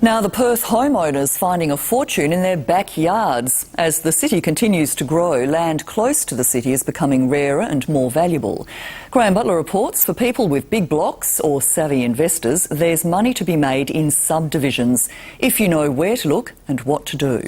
Now, the Perth homeowners finding a fortune in their backyards. As the city continues to grow, land close to the city is becoming rarer and more valuable. Graham Butler reports for people with big blocks or savvy investors, there's money to be made in subdivisions if you know where to look and what to do.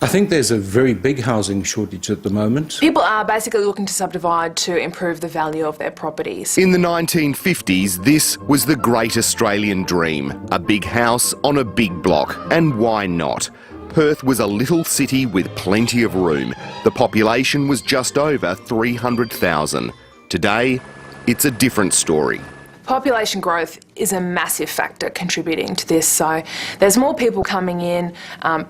I think there's a very big housing shortage at the moment. People are basically looking to subdivide to improve the value of their properties. In the 1950s, this was the great Australian dream. A big house on a big block. And why not? Perth was a little city with plenty of room. The population was just over 300,000. Today, it's a different story. Population growth is a massive factor contributing to this. So there's more people coming in,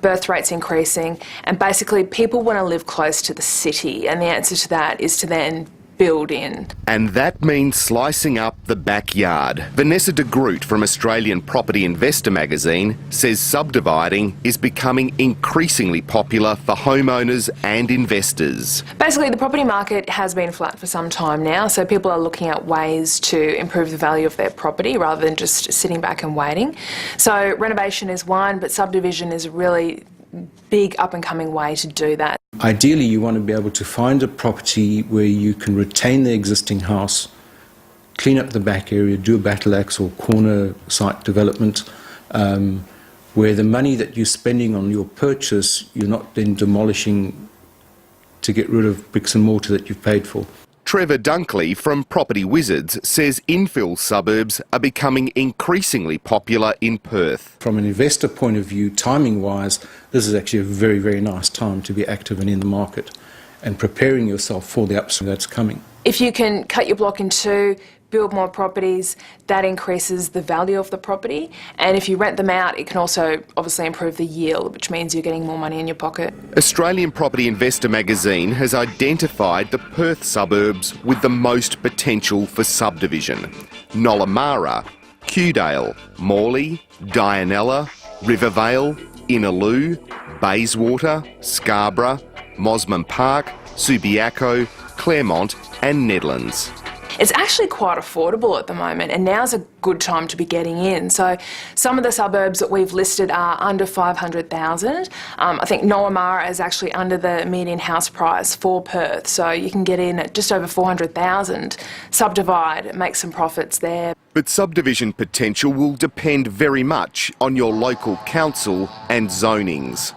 birth rates increasing, and basically people want to live close to the city, and the answer to that is to then build in. And that means slicing up the backyard. Vanessa de Groot from Australian Property Investor magazine says subdividing is becoming increasingly popular for homeowners and investors. Basically, the property market has been flat for some time now, so people are looking at ways to improve the value of their property rather than just sitting back and waiting. So renovation is one, but subdivision is a really big up-and-coming way to do that. Ideally, you want to be able to find a property where you can retain the existing house, clean up the back area, do a battle axe or corner site development, where the money that you're spending on your purchase, you're not then demolishing to get rid of bricks and mortar that you've paid for. Trevor Dunkley from Property Wizards says infill suburbs are becoming increasingly popular in Perth. From an investor point of view, timing-wise, this is actually a very, very nice time to be active and in the market and preparing yourself for the upswing that's coming. If you can cut your block in two, build more properties, that increases the value of the property. And if you rent them out, it can also obviously improve the yield, which means you're getting more money in your pocket. Australian Property Investor magazine has identified the Perth suburbs with the most potential for subdivision. Nollamara, Kewdale, Morley, Dianella, Rivervale, Innaloo, Bayswater, Scarborough, Mosman Park, Subiaco, Claremont and Nedlands. It's actually quite affordable at the moment, and now's a good time to be getting in. So some of the suburbs that we've listed are under 500,000. I think Nollamara is actually under the median house price for Perth, so you can get in at just over 400,000, subdivide, make some profits there. But subdivision potential will depend very much on your local council and zonings.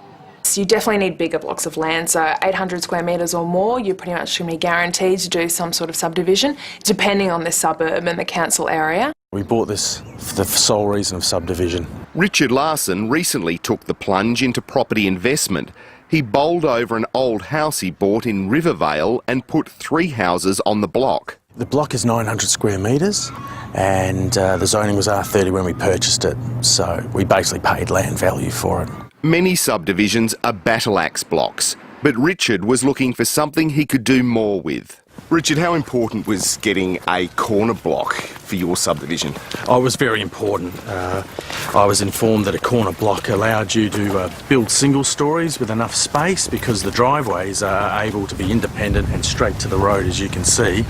You definitely need bigger blocks of land, so 800 square metres or more, you're pretty much going to be guaranteed to do some sort of subdivision, depending on the suburb and the council area. We bought this for the sole reason of subdivision. Richard Larson recently took the plunge into property investment. He bowled over an old house he bought in Rivervale and put 3 houses on the block. The block is 900 square metres and the zoning was R30 when we purchased it, so we basically paid land value for it. Many subdivisions are battle axe blocks, but Richard was looking for something he could do more with. Richard, how important was getting a corner block for your subdivision? Oh, it was very important. I was informed that a corner block allowed you to build single stories with enough space because the driveways are able to be independent and straight to the road, as you can see,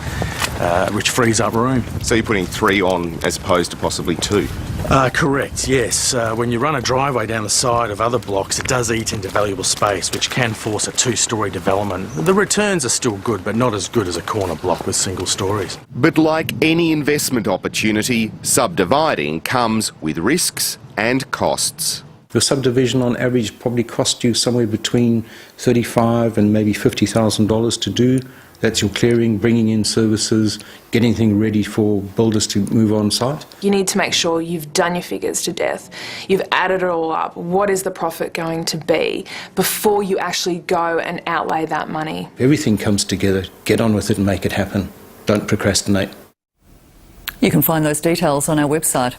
which frees up room. So you're putting 3 on as opposed to possibly 2? Correct, yes. When you run a driveway down the side of other blocks, it does eat into valuable space, which can force a 2-storey development. The returns are still good, but not as good as a corner block with single stories. But like any investment opportunity, subdividing comes with risks and costs. The subdivision on average probably cost you somewhere between $35,000 and maybe $50,000 to do. That's your clearing, bringing in services, getting things ready for builders to move on site. You need to make sure you've done your figures to death. You've added it all up. What is the profit going to be before you actually go and outlay that money? Everything comes together. Get on with it and make it happen. Don't procrastinate. You can find those details on our website.